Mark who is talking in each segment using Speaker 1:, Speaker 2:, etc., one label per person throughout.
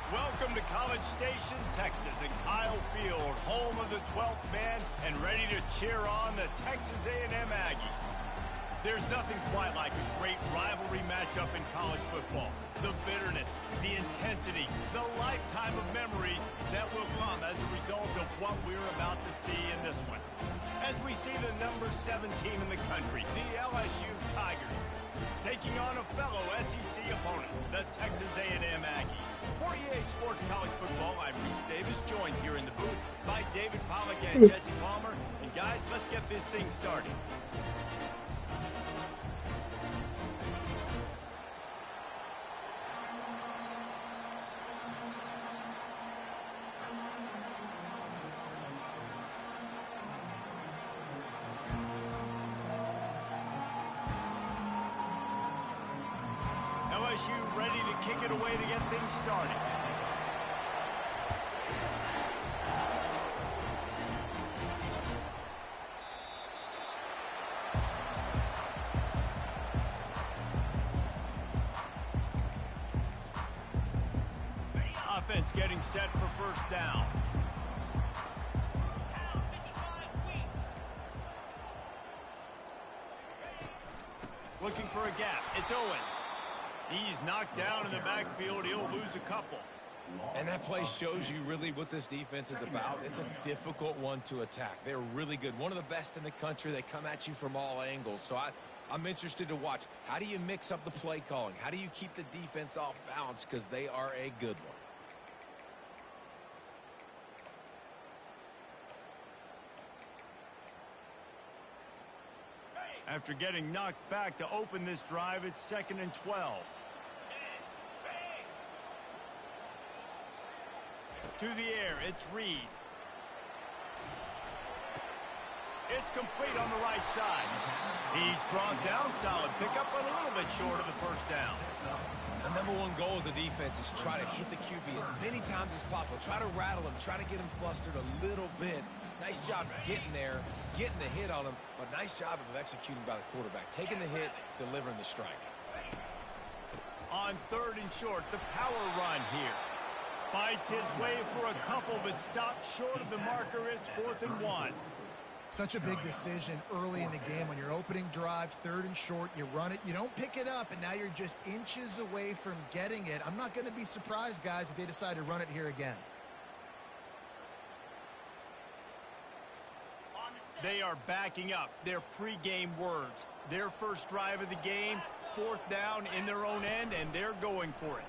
Speaker 1: Welcome to College Station, Texas, and Kyle Field, home of the 12th man, and ready to cheer on the Texas A&M Aggies. There's nothing quite like a great rivalry matchup in college football. The bitterness, the intensity, the lifetime of memories that will come as a result of what we're about to see in this one. As we see the number 7 team in the country, the LSU Tigers, taking on a fellow SEC opponent, the Texas A&M Aggies. For EA Sports College Football, I'm Reese Davis, joined here in the booth by David Pollack and Jesse Palmer. And guys, let's get this thing started. LSU ready to kick it away to get things started. Offense getting set for first down. Looking for a gap. It's Owens. He's knocked down in the backfield. He'll lose a couple.
Speaker 2: And that play shows you really what this defense is about. It's a difficult one to attack. They're really good. One of the best in the country. They come at you from all angles. So I'm interested to watch. How do you mix up the play calling? How do you keep the defense off balance? Because they are a good one.
Speaker 1: After getting knocked back to open this drive, it's 2nd and 12. To the air, it's Reed. It's complete on the right side. He's brought down, solid pickup, but a little bit short of the first down.
Speaker 2: The #1 goal as a defense is try to hit the QB as many times as possible. Try to rattle him, try to get him flustered a little bit. Nice job getting there, getting the hit on him, but nice job of executing by the quarterback. Taking the hit, delivering the strike.
Speaker 1: On 3rd and short, the power run here. Fights his way for a couple, but stops short of the marker. It's 4th and 1.
Speaker 3: Such a big decision early in the game. On your opening drive, 3rd and short, you run it, you don't pick it up, and now you're just inches away from getting it. I'm not going to be surprised, guys, if they decide to run it here again.
Speaker 1: They are backing up their pregame words. Their first drive of the game, 4th down in their own end, and they're going for it.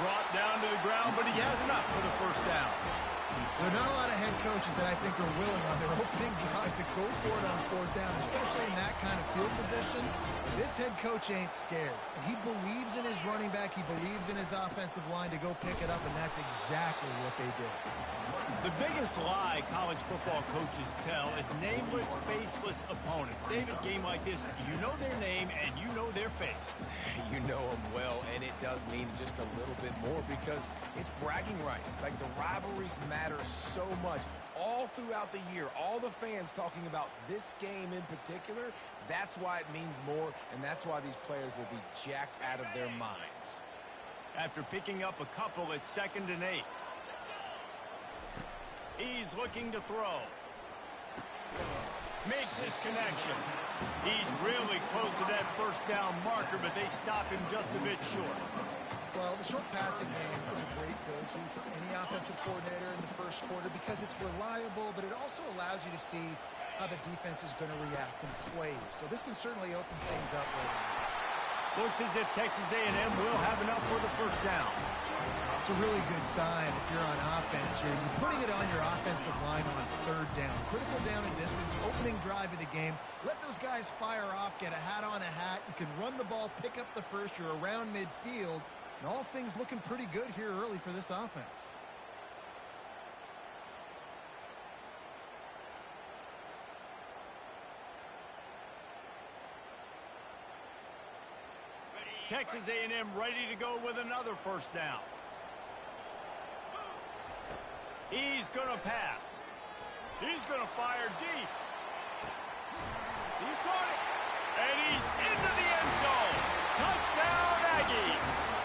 Speaker 1: Brought down to the ground, but he has enough for the first down.
Speaker 3: There are not a lot of head coaches that I think are willing on their opening drive to go for it on 4th down, especially in that kind of field position. This head coach ain't scared. And he believes in his running back. He believes in his offensive line to go pick it up, and that's exactly what they did.
Speaker 1: The biggest lie college football coaches tell is nameless, faceless opponent. David, game like this, you know their name and you know their face.
Speaker 2: You know them well, and it does mean just a little bit more because it's bragging rights. Like, the rivalries matter so much all throughout the year. All the fans talking about this game in particular, that's why it means more, and that's why these players will be jacked out of their minds.
Speaker 1: After picking up a couple, it's 2nd and 8. He's looking to throw. Makes his connection. He's really close to that first down marker, but they stop him just a bit short.
Speaker 3: Well, the short passing game is a great go-to for any offensive coordinator in the first quarter because it's reliable, but it also allows you to see how the defense is going to react and play. So this can certainly open things up later.
Speaker 1: Looks as if Texas A&M will have enough for the first down.
Speaker 3: It's a really good sign if you're on offense here. You're putting it on your offensive line on 3rd down. Critical down and distance, opening drive of the game. Let those guys fire off, get a hat on a hat. You can run the ball, pick up the first. You're around midfield. And all things looking pretty good here early for this offense.
Speaker 1: Texas A&M ready to go with another first down. He's going to pass. He's going to fire deep. He caught it. And he's into the end zone. Touchdown, Aggies.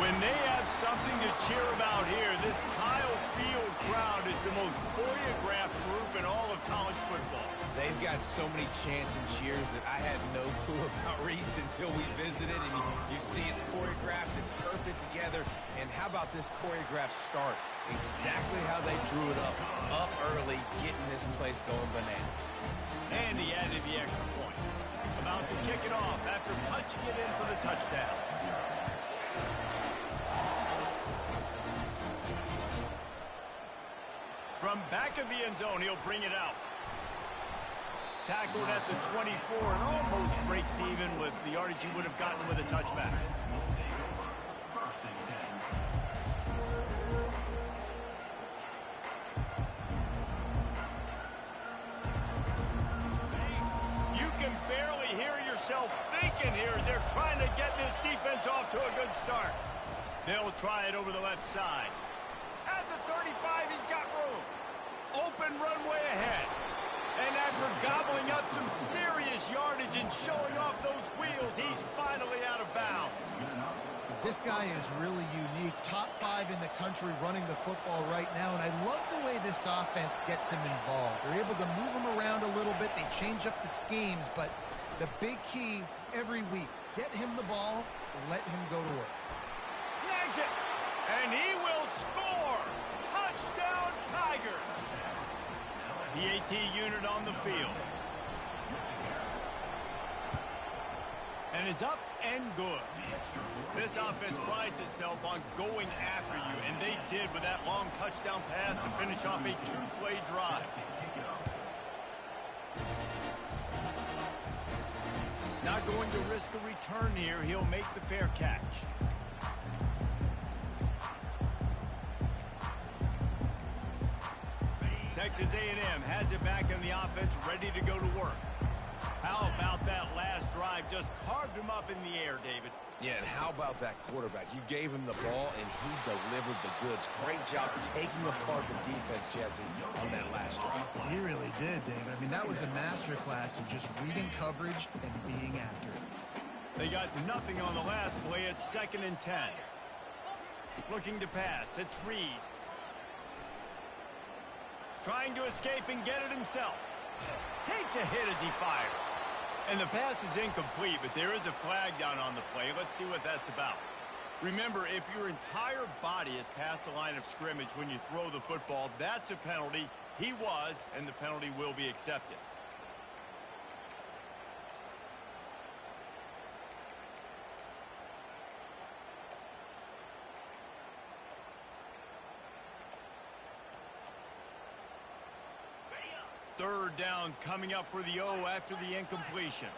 Speaker 1: When they have something to cheer about here, this Kyle Field crowd is the most choreographed group in all of college football.
Speaker 2: They've got so many chants and cheers that I had no clue about Reese until we visited. And you see it's choreographed, it's perfect together. And how about this choreographed start? Exactly how they drew it up early, getting this place going bananas.
Speaker 1: And he added the extra point. About to kick it off after punching it in for the touchdown. From back of the end zone, he'll bring it out. Tackled at the 24 and almost breaks even with the yardage he would have gotten with a touchback. You can barely hear yourself thinking here as they're trying to get this defense off to a good start. They'll try it over the left side. At the 35, he's got room. Open runway ahead. And after gobbling up some serious yardage and showing off those wheels, he's finally out of bounds.
Speaker 3: This guy is really unique. Top 5 in the country running the football right now, and I love the way this offense gets him involved. They're able to move him around a little bit. They change up the schemes, but the big key every week, get him the ball, let him go to work.
Speaker 1: Snags it, and he will score. Touchdown, Tigers. The AT unit on the field. And it's up and good. This offense prides itself on going after you, and they did with that long touchdown pass to finish off a 2-play drive. Not going to risk a return here. He'll make the fair catch. Texas A&M has it back in the offense, ready to go to work. How about that last drive? Just carved him up in the air, David.
Speaker 2: Yeah, and how about that quarterback? You gave him the ball, and he delivered the goods. Great job taking apart the defense, Jesse, on that last drive.
Speaker 3: He really did, David. I mean, that was a masterclass in just reading coverage and being accurate.
Speaker 1: They got nothing on the last play. It's 2nd and 10. Looking to pass. It's Reed. Trying to escape and get it himself. Takes a hit as he fires. And the pass is incomplete, but there is a flag down on the play. Let's see what that's about. Remember, if your entire body is past the line of scrimmage when you throw the football, that's a penalty. He was, and the penalty will be accepted. Third down coming up for the O after the incompletion.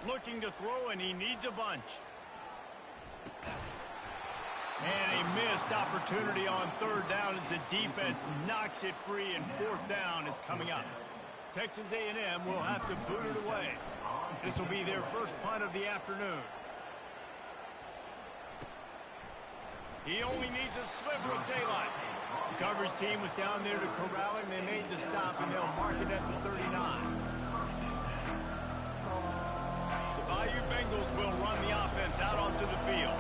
Speaker 1: Looking to throw, and he needs a bunch. And a missed opportunity on 3rd down as the defense knocks it free, and 4th down is coming up. Texas A&M will have to boot it away. This will be their first punt of the afternoon. He only needs a sliver of daylight. The coverage team was down there to corral him. They made the stop, and they'll mark it at the 39. The Bayou Bengals will run the offense out onto the field.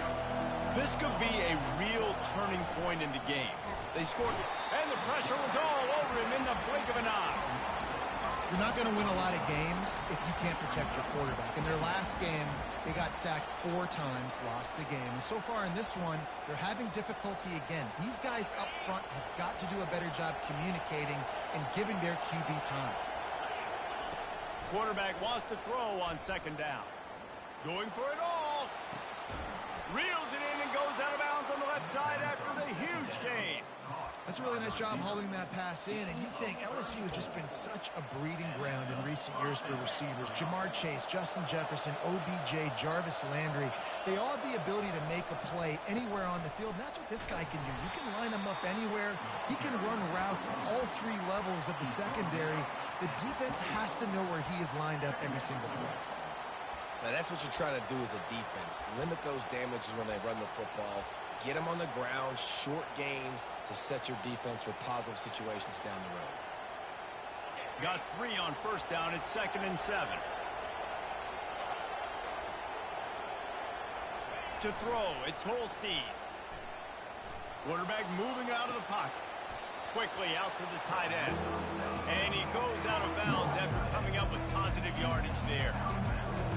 Speaker 1: This could be a real turning point in the game. They scored, and the pressure was all over him in the blink of an eye.
Speaker 3: You're not going to win a lot of games if you can't protect your quarterback. In their last game, they got sacked 4 times, lost the game. And so far in this one, they're having difficulty again. These guys up front have got to do a better job communicating and giving their QB time.
Speaker 1: Quarterback wants to throw on 2nd down. Going for it all. Reels it in and goes out of bounds on the left side after the huge gain.
Speaker 3: That's a really nice job holding that pass in, and you think LSU has just been such a breeding ground in recent years for receivers. Jamar Chase, Justin Jefferson, OBJ, Jarvis Landry, they all have the ability to make a play anywhere on the field, and that's what this guy can do. You can line him up anywhere. He can run routes at all 3 levels of the secondary. The defense has to know where he is lined up every single play.
Speaker 2: Now, that's what you're trying to do as a defense. Limit those damages when they run the football. Get them on the ground, short gains to set your defense for positive situations down the road.
Speaker 1: Got 3 on first down. It's 2nd and 7. To throw, it's Holstein. Quarterback moving out of the pocket. Quickly out to the tight end. And he goes out of bounds after coming up with positive yardage there.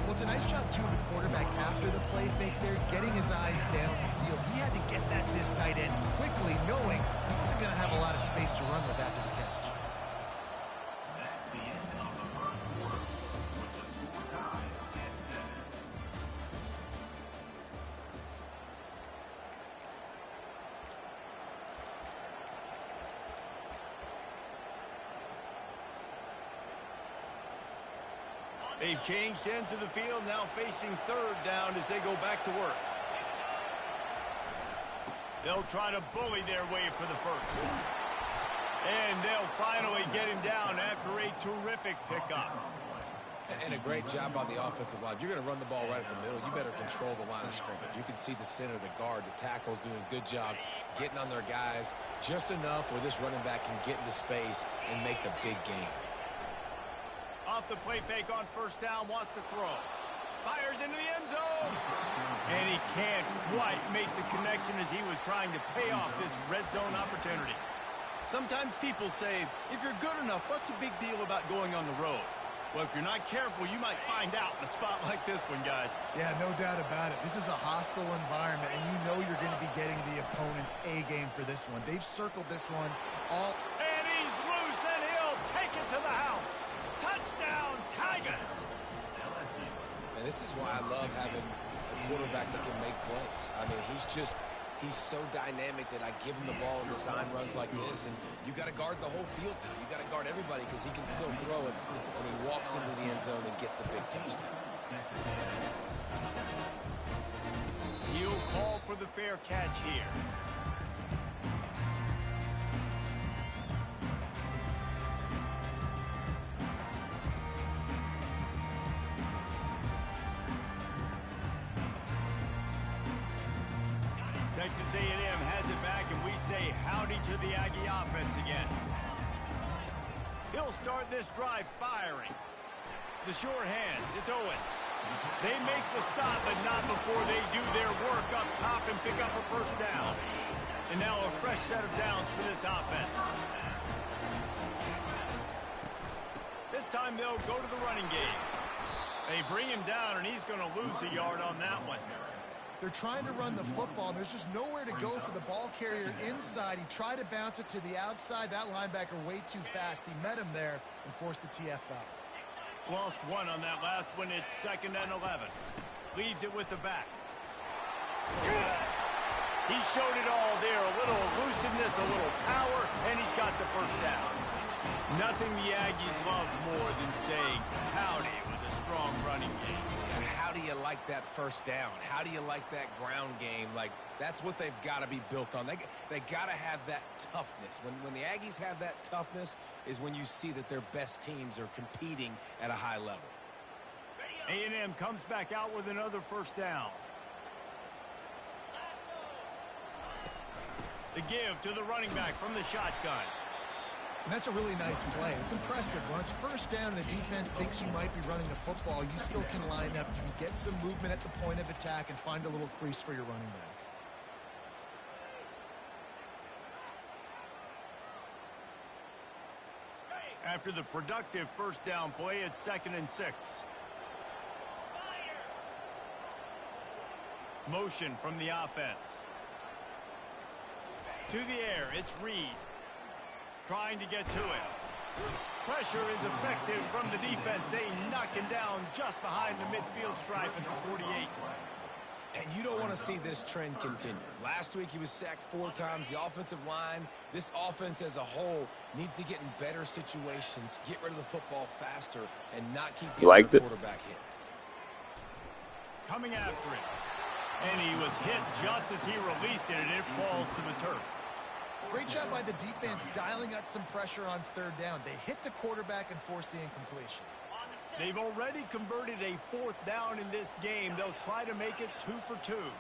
Speaker 3: Well, it's a nice job, too, of the quarterback after the play fake there, getting his eyes down the field. He had to get that to his tight end quickly, knowing he wasn't going to have a lot of space to run with after the catch.
Speaker 1: They've changed ends of the field, now facing 3rd down as they go back to work. They'll try to bully their way for the first. And they'll finally get him down after a terrific pickup.
Speaker 2: And a great job by the offensive line. If you're going to run the ball right at the middle, you better control the line of scrimmage. You can see the center, the guard, the tackle's doing a good job getting on their guys just enough where this running back can get into space and make the big game.
Speaker 1: Off the play fake on first down, wants to throw. Fires into the end zone. And he can't quite make the connection as he was trying to pay off this red zone opportunity. Sometimes people say, if you're good enough, what's the big deal about going on the road? Well, if you're not careful, you might find out in a spot like this one, guys.
Speaker 3: Yeah, no doubt about it. This is a hostile environment, and you know you're going to be getting the opponent's A game for this one. They've circled this one all.
Speaker 1: And he's loose, and he'll take it to the house. Touchdown, Tigers!
Speaker 2: And this is why I love having a quarterback that can make plays. I mean, he's so dynamic that I give him the ball and design runs like this, and you got to guard the whole field now. You got to guard everybody because he can still throw it when he walks into the end zone and gets the big touchdown.
Speaker 1: He'll call for the fair catch here. Texas A&M has it back, and we say howdy to the Aggie offense again. He'll start this drive firing. The sure hand, it's Owens. They make the stop, but not before they do their work up top and pick up a first down. And now a fresh set of downs for this offense. This time they'll go to the running game. They bring him down, and he's going to lose a yard on that one.
Speaker 3: They're trying to run the football, and there's just nowhere to go for the ball carrier inside. He tried to bounce it to the outside. That linebacker way too fast. He met him there and forced the TFL.
Speaker 1: Lost 1 on that last one. It's 2nd and 11. Leaves it with the back. He showed it all there. A little elusiveness, a little power, and he's got the first down. Nothing the Aggies love more than saying howdy with a strong running game.
Speaker 2: How do you like that first down? How do you like that ground game? Like, that's what they've got to be built on. They got to have that toughness. When the Aggies have that toughness is when you see that their best teams are competing at a high level.
Speaker 1: A&M comes back out with another first down. The give to the running back from the shotgun.
Speaker 3: And that's a really nice play. It's impressive. When it's first down and the defense thinks you might be running the football, you still can line up. You can get some movement at the point of attack and find a little crease for your running back.
Speaker 1: After the productive first down play, it's 2nd and 6. Motion from the offense. To the air, it's Reed. Trying to get to it. Pressure is effective from the defense. They knock him down just behind the midfield stripe at the 48.
Speaker 2: And you don't want to see this trend continue. Last week he was sacked 4 times. The offensive line, this offense as a whole, needs to get in better situations, get rid of the football faster, and not keep getting the quarterback hit.
Speaker 1: Coming after it. And he was hit just as he released it, and it falls to the turf.
Speaker 3: Great job by the defense dialing out some pressure on 3rd down. They hit the quarterback and forced the incompletion.
Speaker 1: They've already converted a 4th down in this game. They'll try to make it 2 for 2.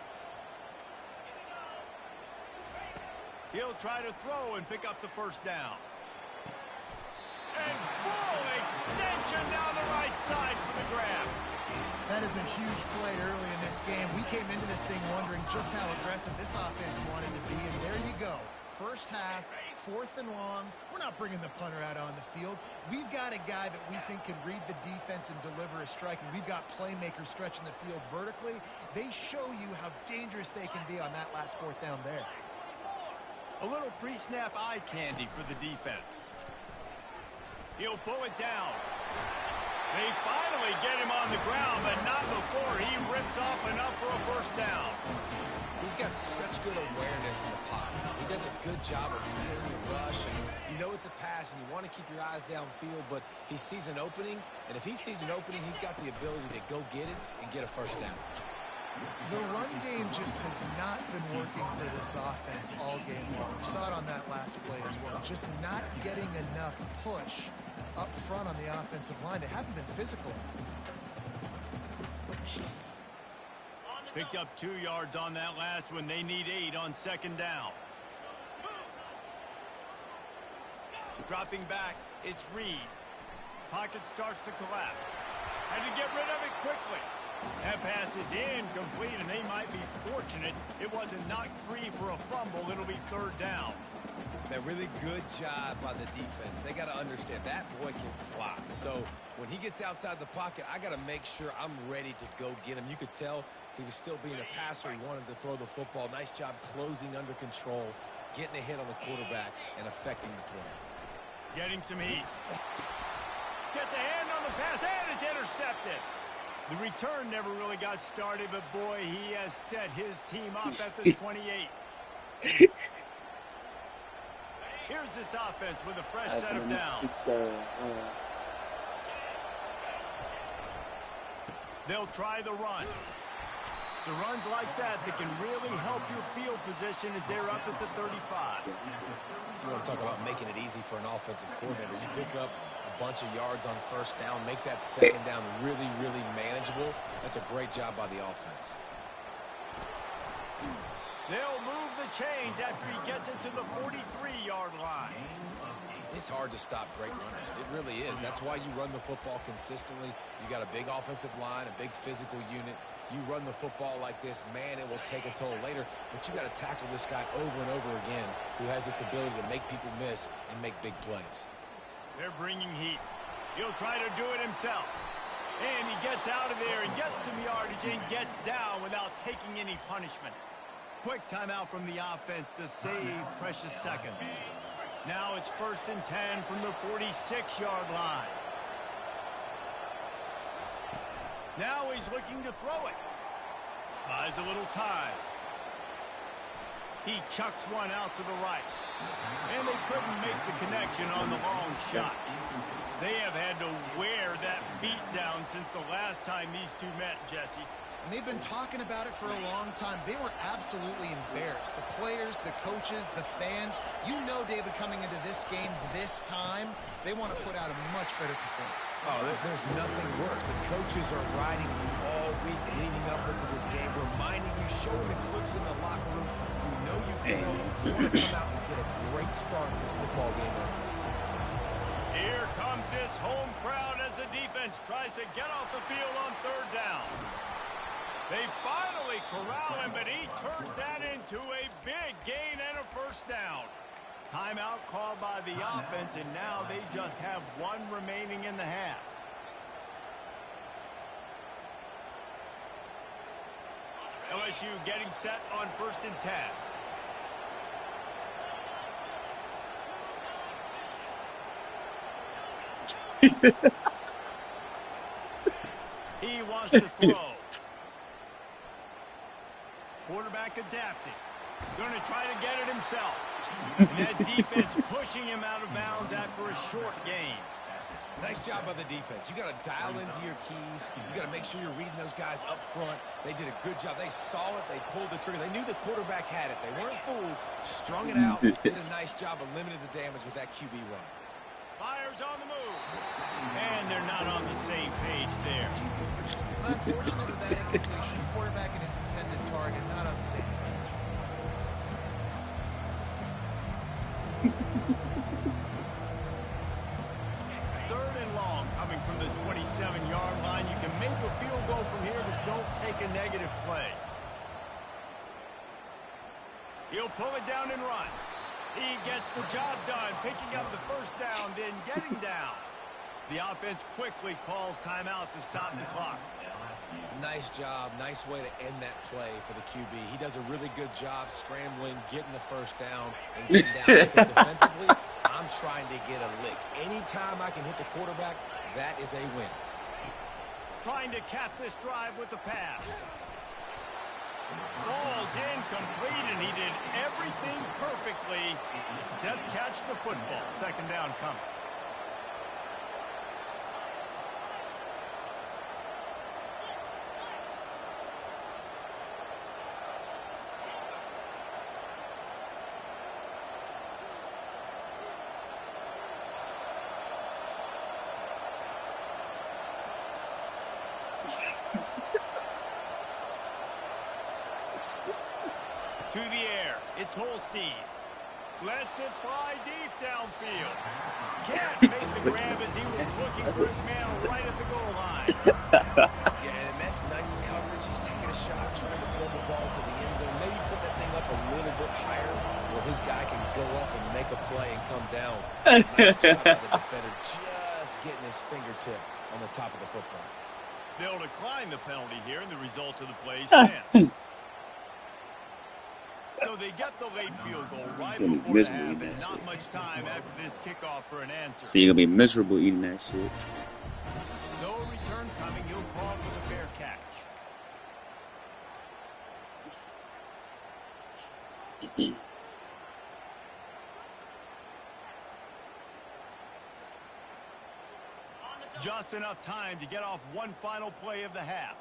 Speaker 1: He'll try to throw and pick up the first down. And full extension down the right side for the grab.
Speaker 3: That is a huge play early in this game. We came into this thing wondering just how aggressive this offense wanted to be, and there you go. First half, 4th and long. We're not bringing the punter out on the field. We've got a guy that we think can read the defense and deliver a strike, and we've got playmakers stretching the field vertically. They show you how dangerous they can be on that last 4th down there.
Speaker 1: A little pre-snap eye candy for the defense. He'll pull it down. They finally get him on the ground, but not before he rips off enough for a first down.
Speaker 2: He's got such good awareness in the pocket. He does a good job of feeling the rush, and you know it's a pass, and you want to keep your eyes downfield, but he sees an opening, and if he sees an opening, he's got the ability to go get it and get a first down.
Speaker 3: The run game just has not been working for this offense all game long. We saw it on that last play as well. Just not getting enough push up front on the offensive line. They haven't been physical.
Speaker 1: Picked up 2 yards on that last one. They need 8 on 2nd down. Dropping back, it's Reed. Pocket starts to collapse. Had to get rid of it quickly. That pass is incomplete, and they might be fortunate it wasn't knocked free for a fumble. It'll be 3rd down.
Speaker 2: A really good job by the defense. They got to understand that boy can fly. So when he gets outside the pocket, I got to make sure I'm ready to go get him. You could tell he was still being a passer. He wanted to throw the football. Nice job closing under control, getting a hit on the quarterback, and affecting the throw.
Speaker 1: Getting some heat. Gets a hand on the pass, and it's intercepted. The return never really got started, but boy, he has set his team up at the 28. Here's this offense with a fresh set of downs. They'll try the run. It's runs like that can really help your field position as they're up at the 35.
Speaker 2: You want to talk about making it easy for an offensive coordinator. You pick up a bunch of yards on 1st down, make that 2nd down really, really manageable. That's a great job by the offense.
Speaker 1: They'll move the chains after he gets it to the 43-yard line.
Speaker 2: It's hard to stop great runners. It really is. That's why you run the football consistently. You got a big offensive line, a big physical unit. You run the football like this, man, it will take a toll later. But you got to tackle this guy over and over again who has this ability to make people miss and make big plays.
Speaker 1: They're bringing heat. He'll try to do it himself. And he gets out of there and gets some yardage and gets down without taking any punishment. Quick timeout from the offense to save precious seconds. Now it's 1st and 10 from the 46-yard line. Now he's looking to throw it. Buys a little time. He chucks one out to the right. And they couldn't make the connection on the long shot. They have had to wear that beat down since the last time these two met, Jesse.
Speaker 3: And they've been talking about it for a long time. They were absolutely embarrassed. The players, the coaches, the fans. You know, David, coming into this game this time, they want to put out a much better performance.
Speaker 2: Oh, there's nothing worse. The coaches are riding you all week leading up into this game, reminding you, showing the clips in the locker room. You know you failed. You want to come out and get a great start in this football game.
Speaker 1: Here comes this home crowd as the defense tries to get off the field on 3rd down. They finally corral him, but he turns that into a big gain and a first down. Timeout called by the offense, and now they just have 1 remaining in the half. LSU getting set on 1st and 10. He wants to throw. Quarterback adapting. Going to try to get it himself. And that defense pushing him out of bounds after a short gain.
Speaker 2: Nice job by the defense. You got to dial into your keys. You got to make sure you're reading those guys up front. They did a good job. They saw it. They pulled the trigger. They knew the quarterback had it. They weren't fooled. Strung it out. Did a nice job of limiting the damage with that QB run.
Speaker 1: Fires on the move. And they're not on the same page there.
Speaker 3: Unfortunate with that incompletion. Quarterback and his intended target not on the same page.
Speaker 1: Third and long coming from the 27-yard line. You can make a field goal from here. Just don't take a negative play. He'll pull it down and run. He gets the job done, picking up the first down, then getting down. The offense quickly calls timeout to stop the clock.
Speaker 2: Nice job. Nice way to end that play for the QB. He does a really good job scrambling, getting the first down, and getting down. Because defensively, I'm trying to get a lick. Anytime I can hit the quarterback, that is a win.
Speaker 1: Trying to cap this drive with the pass. Falls incomplete, and he did everything perfectly except catch the football. Second down coming. To the air, it's Holstein. Lets it fly deep downfield. Can't make the grab as he was looking for his man right at the goal line.
Speaker 2: Yeah, and that's nice coverage. He's taking a shot, trying to throw the ball to the end zone. Maybe put that thing up a little bit higher where his guy can go up and make a play and come down. Nice job by the defender, just getting his fingertip on the top of the football.
Speaker 1: They'll decline the penalty here, and the result of the play stands. So they get the late field goal right before the half, and not much time after this kickoff for an answer.
Speaker 4: So you're gonna be miserable eating that shit.
Speaker 1: No return coming. He'll call for the fair catch. Just enough time to get off one final play of the half.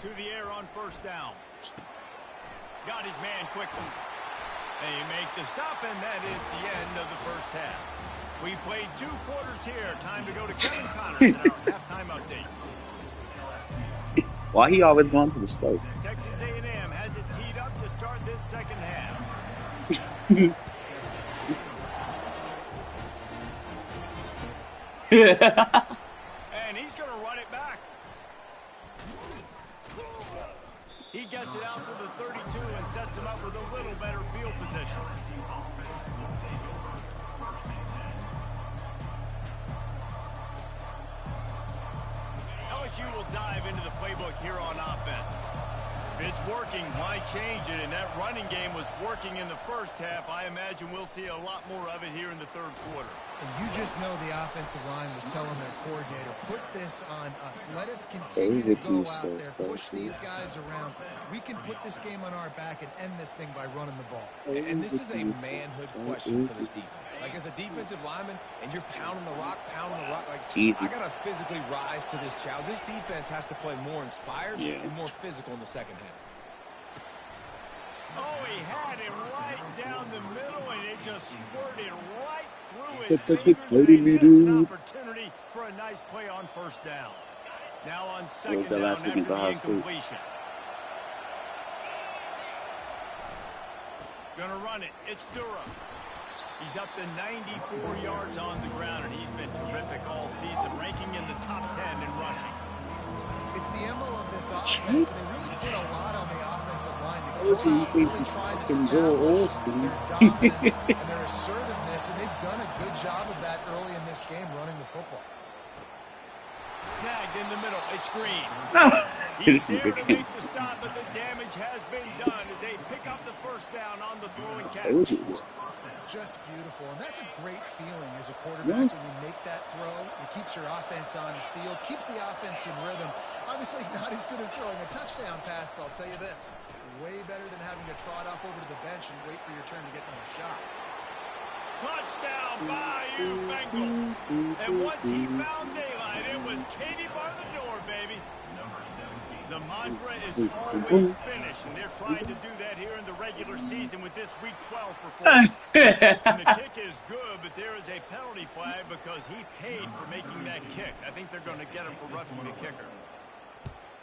Speaker 1: To the air on first down. Got his man quickly. They make the stop, and that is the end of the first half. We played 2 quarters here. Time to go to Kevin Connors in our halftime update.
Speaker 4: Why he always going to the stove?
Speaker 1: Texas A&M has it teed up to start this second half. And he's going to run it back. He gets it out to the 32 and sets him up with a little better field position. LSU will dive into the playbook here on offense. If it's working, why change it? And that running game was working in the first half. I imagine we'll see a lot more of it here in the third quarter.
Speaker 3: And you just know the offensive line was telling their coordinator, put this on us. Let us continue to go out there, push these guys around. We can put this game on our back and end this thing by running the ball.
Speaker 2: And this is a manhood question for this defense. Like, as a defensive lineman, and you're pounding the rock, like, I got to physically rise to this challenge. This defense has to play more inspired and more physical in the second half.
Speaker 1: Oh, he had it right down the middle, and it just squirted right through his fingers. An opportunity for a nice play on first down. Now on second down after the incompletion. Gonna run it. It's Durham. He's up to 94 yards on the ground, and he's been terrific all season, ranking in the top 10 in rushing. It's the MO of this offense, and they really put a lot on the offensive line to go out, really try to establish their dominance and their assertiveness, and they've done a good job of that early in this game, running the football. Snagged in the middle. It's Green. He's there to make the stop, but the damage has been done as they pick up the first down on the throwing catch. Just beautiful, and that's a great feeling as a quarterback when you make that throw. It keeps your offense on the field, keeps the offense in rhythm. Obviously not as good as throwing a touchdown pass, but I'll tell you this, way better than having to trot off over to the bench and wait for your turn to get another shot. Touchdown, Bayou Bengals. And once he found daylight, it was Katie bar the door, baby. The mantra is always finish, and they're trying to do that here in the regular season with this Week 12 performance. And the kick is good, but there is a penalty flag because he paid for making that kick. I think they're going to get him for roughing the kicker.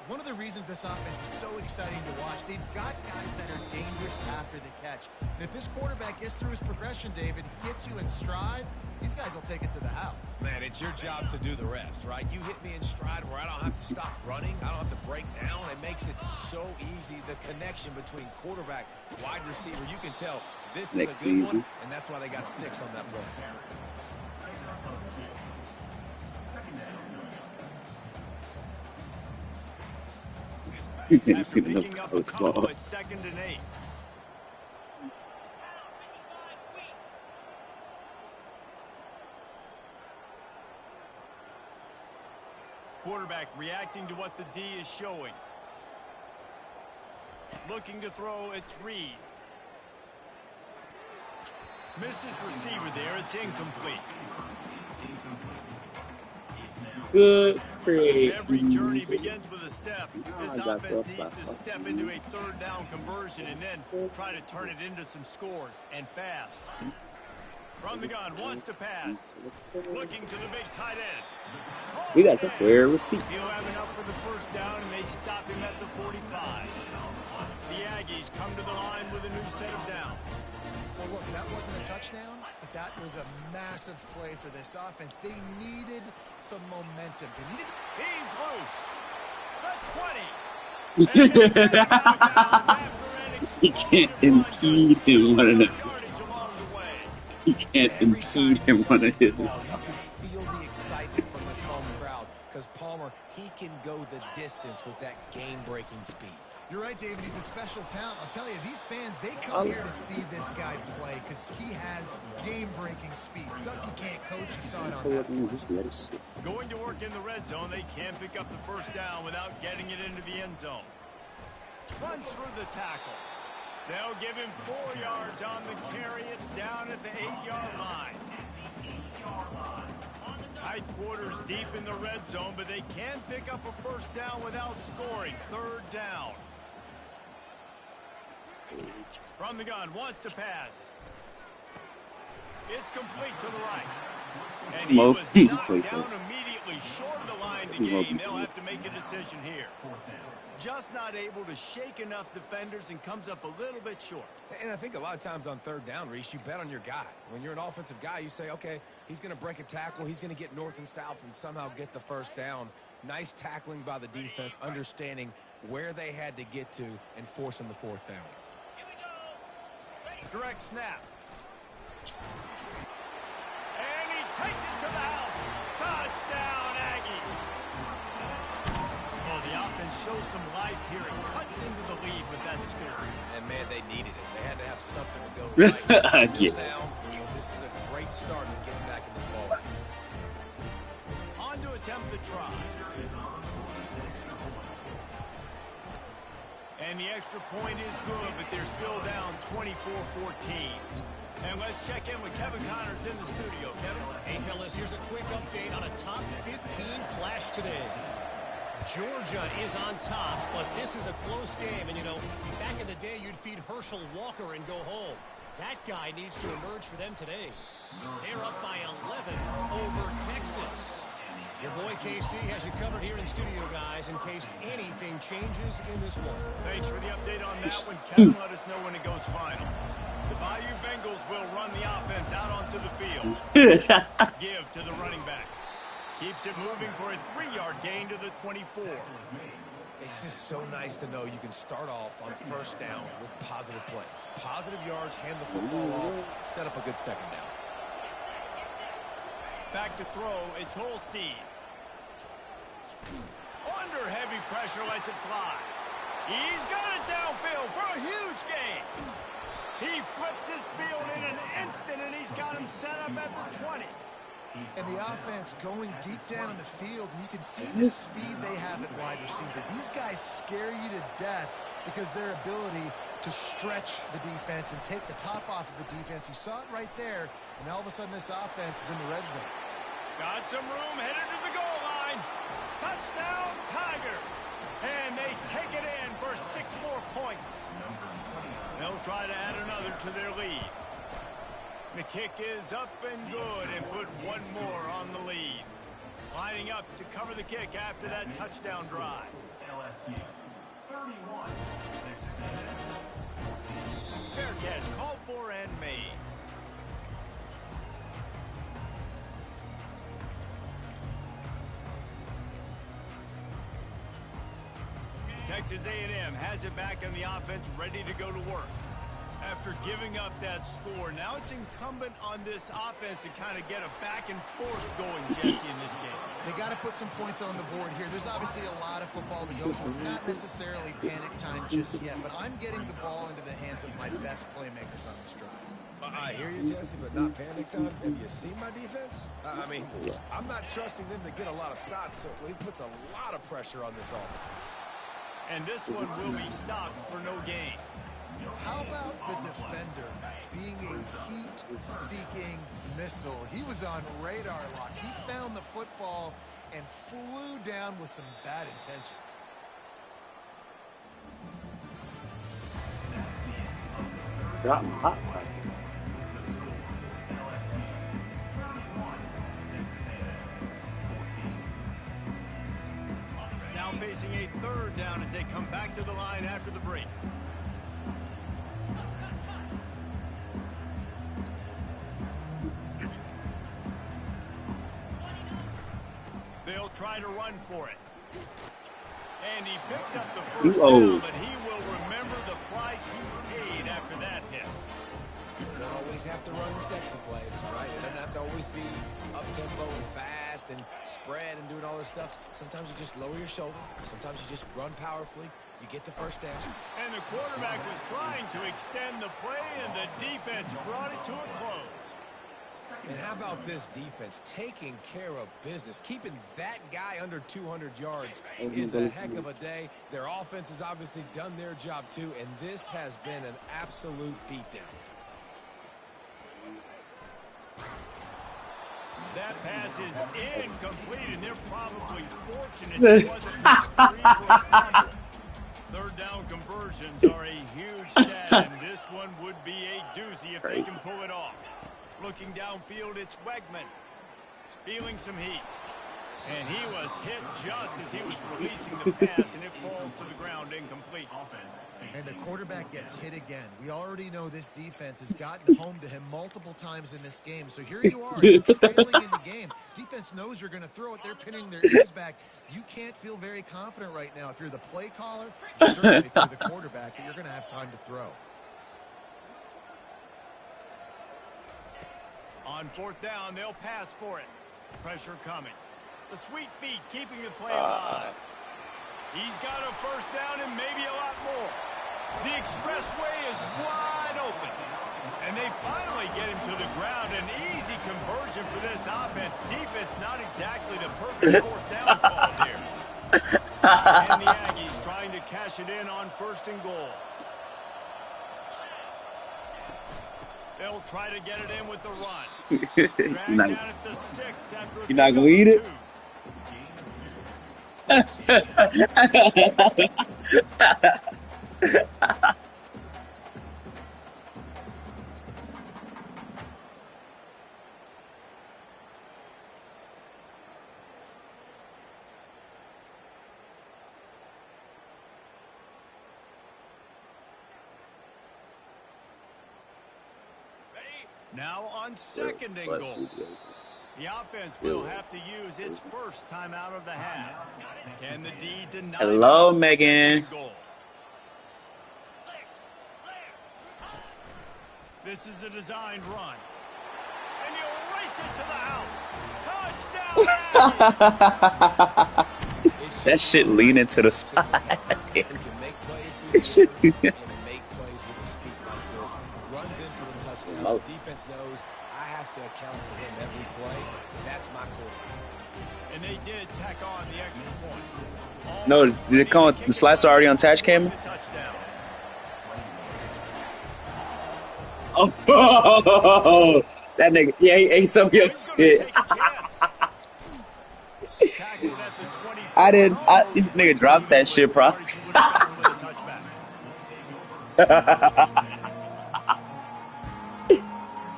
Speaker 3: One of the reasons this offense is so exciting to watch, they've got guys that are dangerous after the catch. And if this quarterback gets through his progression, David, gets you in stride, these guys will take it to the house.
Speaker 2: Man, it's your job to do the rest, right? You hit me in stride where I don't have to stop running. I don't have to break down. It makes it so easy. The connection between quarterback, wide receiver, you can tell this is a good one, and that's why they got 6 on that play.
Speaker 4: You can see
Speaker 1: After
Speaker 4: the
Speaker 1: picking up a couple at 2nd and 8. Quarterback reacting to what the D is showing. Looking to throw, it's Reed. Missed his receiver there, it's incomplete.
Speaker 4: Good break.
Speaker 1: Every journey begins with a step. This offense needs to step into a 3rd down conversion and then try to turn it into some scores, and fast. From the gun, wants to pass. Looking to the big tight end.
Speaker 4: We got to clear receipt.
Speaker 1: He'll have enough for the 1st down, and they stop him at the 45. The Aggies come to the line with a new set of downs.
Speaker 3: Well, look, that wasn't a touchdown, but that was a massive play for this offense. They needed some momentum. They needed.
Speaker 1: He's loose. The 20.
Speaker 4: You can't impede him one of them. You can't impede him one of his.
Speaker 2: You can feel the excitement from this home crowd because Palmer, he can go the distance with that game-breaking speed.
Speaker 3: You're right, David. He's a special talent. I'll tell you, these fans, they come here to see this guy play because he has game-breaking speed. Stuff you can't coach. You saw it on that.
Speaker 1: Going to work in the red zone, they can't pick up the 1st down without getting it into the end zone. Runs through the tackle. They'll give him 4 yards on the carry. It's down at the 8-yard line. Tight quarters deep in the red zone, but they can pick up a 1st down without scoring. 3rd down. From the gun, wants to pass. It's complete to the right. And he was knocked down immediately short of the line to gain. They'll have to make a decision here. Just not able to shake enough defenders and comes up a little bit short.
Speaker 2: And I think a lot of times on 3rd down, Reese, you bet on your guy. When you're an offensive guy, you say, okay, he's going to break a tackle. He's going to get north and south and somehow get the 1st down. Nice tackling by the defense, understanding where they had to get to and forcing the 4th down.
Speaker 1: Direct snap. And he takes it to the house. Touchdown, Aggies. Oh, the offense shows some life here and cuts into the lead with that score.
Speaker 2: And, man, they needed it. They had to have something to go right.
Speaker 4: Yes.
Speaker 2: This is a great start to getting back in this ball game.
Speaker 1: On to attempt the try. And the extra point is good, but they're still down 24-14. And let's check in with Kevin Connors in the studio. Kevin?
Speaker 5: Hey, fellas, here's a quick update on a top 15 flash today. Georgia is on top, but this is a close game. And, you know, back in the day, you'd feed Herschel Walker and go home. That guy needs to emerge for them today. They're up by 11 over Texas. Your boy KC has you covered here in studio, guys, in case anything changes in this one.
Speaker 1: Thanks for the update on that one. Kevin, let us know when it goes final. The Bayou Bengals will run the offense out onto the field. Give to the running back. Keeps it moving for a 3-yard gain to the 24.
Speaker 2: It's just so nice to know you can start off on 1st down with positive plays. Positive yards, hand the football off, set up a good 2nd down.
Speaker 1: Back to throw, it's Holstein. Under heavy pressure, lets it fly. He's got it downfield for a huge gain. He flips his field in an instant, and he's got him set up at the 20.
Speaker 3: And the offense going deep down in the field, you can see the speed they have at wide receiver. These guys scare you to death because their ability to stretch the defense and take the top off of the defense. You saw it right there, and all of a sudden this offense is in the red zone.
Speaker 1: Got some room, headed to the goal line. Touchdown, Tigers. And they take it in for 6 more points. They'll try to add another to their lead. The kick is up and good and put 1 more on the lead. Lining up to cover the kick after that touchdown drive. Fair catch called for and made. Texas A&M has it back on the offense, ready to go to work. After giving up that score, now it's incumbent on this offense to kind of get a back and forth going, Jesse, in this game.
Speaker 3: They got to put some points on the board here. There's obviously a lot of football to go, so it's not necessarily panic time just yet, but I'm getting the ball into the hands of my best playmakers on this drive.
Speaker 2: I hear you, Jesse, but not panic time. Have you seen my defense? I mean, I'm not trusting them to get a lot of stops, so it puts a lot of pressure on this offense.
Speaker 1: And this one will be stopped for no gain.
Speaker 3: How about the defender being a heat-seeking missile? He was on radar lock. He found the football and flew down with some bad intentions.
Speaker 4: Drop my hot pipe.
Speaker 1: Now facing a third down as they come back to the line after the break. They'll try to run for it. And he picks up the first down, but he will remember the price he paid after that hit.
Speaker 2: You don't always have to run the sexy plays, right? It doesn't have to always be up-tempo and fast and spread and doing all this stuff. Sometimes you just lower your shoulder. Sometimes you just run powerfully. You get the first down.
Speaker 1: And the quarterback was trying to extend the play, and the defense brought it to a close.
Speaker 2: And how about this defense taking care of business? Keeping that guy under 200 yards is a heck of a day. Their offense has obviously done their job too, and this has been an absolute beatdown.
Speaker 1: That pass is incomplete, and they're probably fortunate it wasn't free for a fumble. Third down conversions are a huge stat, and this one would be a doozy if they can pull it off. Looking downfield, it's Wegman. Feeling some heat. And he was hit just as he was releasing the pass, and it falls to the ground incomplete.
Speaker 3: And the quarterback gets hit again. We already know this defense has gotten home to him multiple times in this game. So here you are, you're trailing in the game. Defense knows you're going to throw it. They're pinning their ears back. You can't feel very confident right now. If you're the play caller, certainly if you're the quarterback, that you're going to have time to throw.
Speaker 1: On fourth down, they'll pass for it. Pressure coming. The sweet feet keeping the play alive. He's got a first down and maybe a lot more. The expressway is wide open. And they finally get him to the ground. An easy conversion for this offense. Defense not exactly the perfect fourth down call here. And the Aggies trying to cash it in on first and goal. They'll try to get it in with the run.
Speaker 4: It's not, you're not going to eat it?
Speaker 1: Now on second and goal. The offense will have to use its first time out of the half. Can the D deny?
Speaker 4: Hello, Megan.
Speaker 1: This is a designed run. And he'll race it to the house. Touchdown!
Speaker 4: That shit leaning to the side.
Speaker 2: He can make plays through the and make plays with his feet like this. Runs in for the touchdown.
Speaker 4: Oh.
Speaker 2: The defense knows I have to account for him every play. That's my quarterback.
Speaker 1: And they did tack on the extra point.
Speaker 4: No, did it come with the slice already on attached, Cameron? Oh, that nigga, yeah, he ate some of your shit. I didn't, this nigga dropped that shit, bro.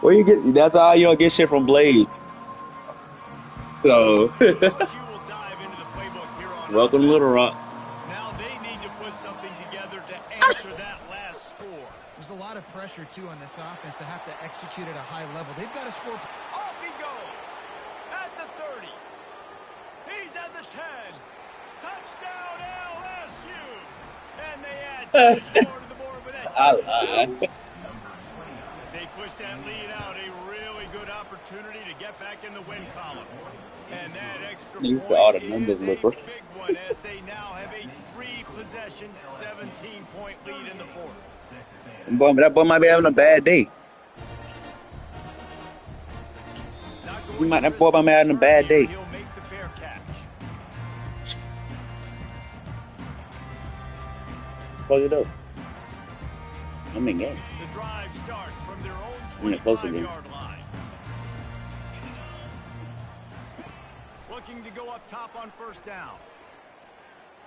Speaker 4: Where you get, that's how you don't get shit from Blades. So, welcome to Little Rock.
Speaker 1: Now they
Speaker 3: there's a lot of pressure, too, on this offense to have to execute at a high level. They've got to score.
Speaker 1: Off he goes. At the 30. He's at the 10. Touchdown, LSU. And they add 6 more to the board with that. As they push that lead out, a really good opportunity to get back in the win column. And that extra point is a big one as they now have a 3-possession, 17-point lead in the fourth.
Speaker 4: Boy, that boy might be having a bad day. That boy might be having a bad day.
Speaker 1: He'll make the fair catch.
Speaker 4: Close it up. I'm in game.
Speaker 1: The drive starts from their
Speaker 4: I'm
Speaker 1: own
Speaker 4: close again.
Speaker 1: 25-yard line. Looking to go up top on first down.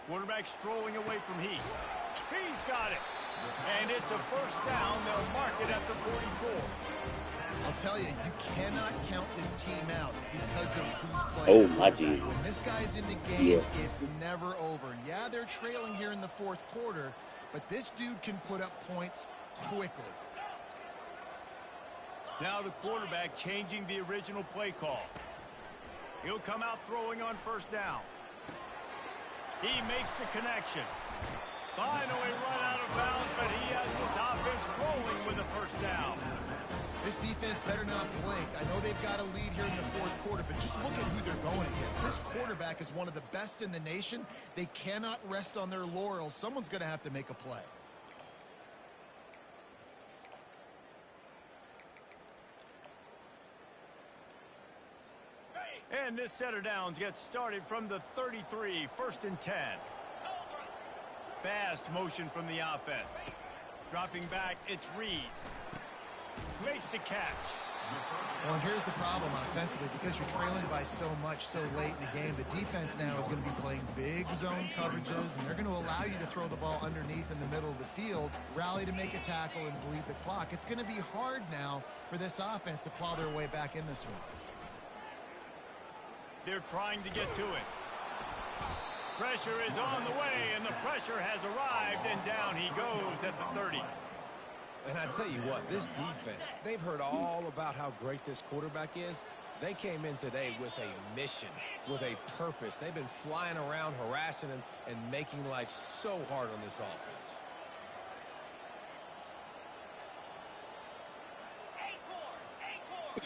Speaker 1: Quarterback strolling away from Heath. He's got it. And it's a first down. They'll mark it at the 44.
Speaker 3: I'll tell you, you cannot count this team out because of who's playing.
Speaker 4: Oh, my G.
Speaker 3: When this guy's in the game, it's never over. Yeah, they're trailing here in the fourth quarter, but this dude can put up points quickly.
Speaker 1: Now the quarterback changing the original play call. He'll come out throwing on first down. He makes the connection. Finally run out of bounds, but he has this offense rolling with a first down.
Speaker 3: This defense better not blink. I know they've got a lead here in the fourth quarter, but just look at who they're going against. This quarterback is one of the best in the nation. They cannot rest on their laurels. Someone's going to have to make a play.
Speaker 1: And this set of downs gets started from the 33, 1st and 10. Fast motion from the offense. Dropping back, it's Reed. Makes the catch.
Speaker 3: Well, and here's the problem offensively. Because you're trailing by so much so late in the game, the defense now is going to be playing big zone coverages, and they're going to allow you to throw the ball underneath in the middle of the field, rally to make a tackle, and bleed the clock. It's going to be hard now for this offense to claw their way back in this one.
Speaker 1: They're trying to get to it. Pressure is on the way, and the pressure has arrived, and down he goes at the 30.
Speaker 2: And I tell you what, this defense, they've heard all about how great this quarterback is. They came in today with a mission, with a purpose. They've been flying around, harassing him, and making life so hard on this offense.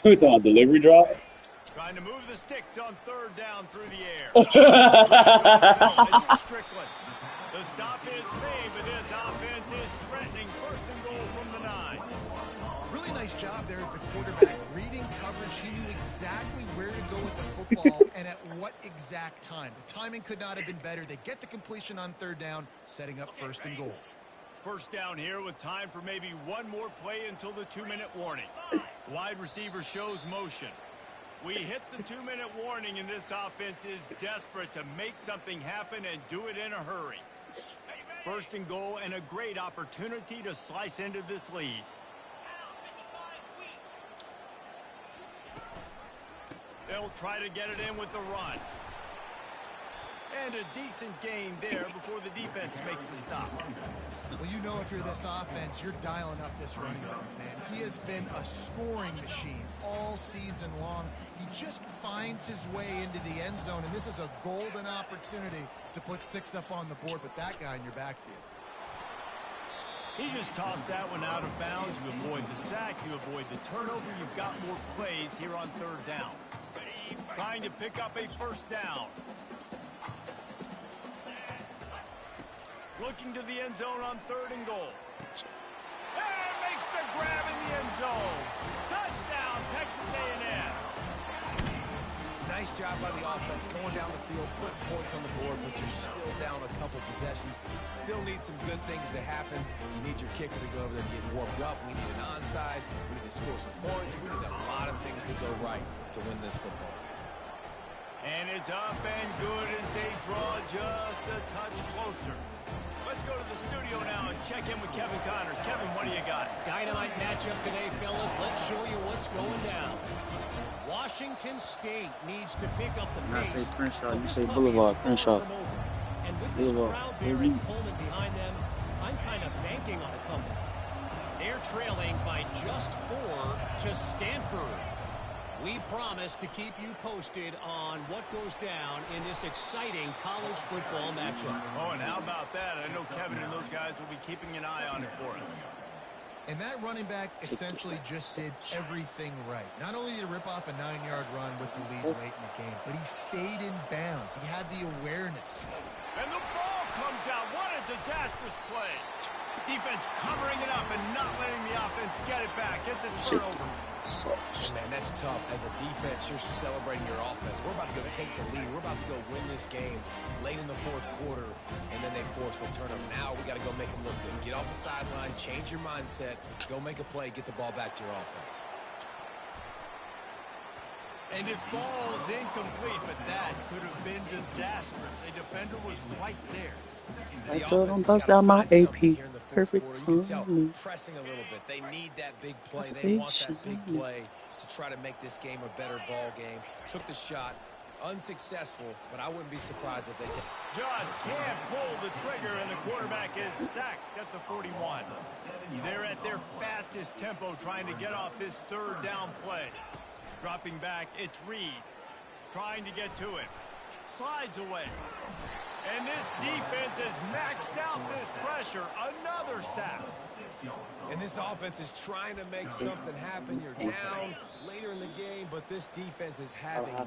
Speaker 4: Who's on delivery drop?
Speaker 1: Trying to move the sticks on third down through the air. It's Strickland. The stop is made, but this offense is threatening 1st and goal from the 9.
Speaker 3: Really nice job there at the quarterback. Reading coverage, he knew exactly where to go with the football and at what exact time. The timing could not have been better. They get the completion on third down, setting up 1st and goal.
Speaker 1: First down here with time for maybe one more play until the 2-minute warning. Wide receiver shows motion. We hit the 2-minute warning, and this offense is desperate to make something happen and do it in a hurry. 1st and goal, and a great opportunity to slice into this lead. They'll try to get it in with the run. And a decent gain there before the defense makes the stop.
Speaker 3: Well, you know if you're this offense, you're dialing up this running back, man. He has been a scoring machine all season long. He just finds his way into the end zone, and this is a golden opportunity to put 6 up on the board with that guy in your backfield.
Speaker 1: He just tossed that one out of bounds. You avoid the sack, you avoid the turnover. You've got more plays here on third down. Trying to pick up a first down. Looking to the end zone on 3rd and goal. And makes the grab in the end zone. Touchdown, Texas A&M.
Speaker 2: Nice job by the offense going down the field, putting points on the board, but you're still down a couple possessions. Still need some good things to happen. You need your kicker to go over there and get warmed up. We need an onside. We need to score some points. We need a lot of things to go right to win this football game.
Speaker 1: And it's up and good as they draw just a touch closer. Let's go to the studio now and check in with Kevin Connors. Kevin, what do you got?
Speaker 5: Dynamite matchup today, fellas. Let's show you what's going down. Washington State needs to pick up the pace.
Speaker 4: I say Crenshaw, you say Boulevard, Crenshaw.
Speaker 5: And with this crowd bearing Coleman behind them, I'm kind of banking on a comeback. They're trailing by just 4 to Stanford. We promise to keep you posted on what goes down in this exciting college football matchup.
Speaker 1: Oh, and how about that? I know Kevin and those guys will be keeping an eye on it for us.
Speaker 3: And that running back essentially just did everything right. Not only did he rip off a 9-yard run with the lead late in the game, but he stayed in bounds. He had the awareness.
Speaker 1: And the ball comes out. What a disastrous play. Defense covering it up and not letting the offense get it back. It's a turnover.
Speaker 2: Man, that's tough. As a defense, you're celebrating your offense. We're about to go take the lead. We're about to go win this game late in the fourth quarter, and then they force the turnover. Now we got to go make them look good. Get off the sideline, change your mindset, go make a play, get the ball back to your offense.
Speaker 1: And it falls incomplete, but that could have been disastrous. A defender was right there.
Speaker 4: I told him bust out my AP. Perfect timing.
Speaker 2: Pressing a little bit. They need that big play. They want that big play to try to make this game a better ball game. Took the shot. Unsuccessful, but I wouldn't be surprised if they did.
Speaker 1: Just can't pull the trigger, and the quarterback is sacked at the 41. They're at their fastest tempo trying to get off this third down play. Dropping back, it's Reed. Trying to get to it. Slides away. And this defense has maxed out this pressure. Another sack.
Speaker 2: And this offense is trying to make something happen. You're down later in the game, but this defense is having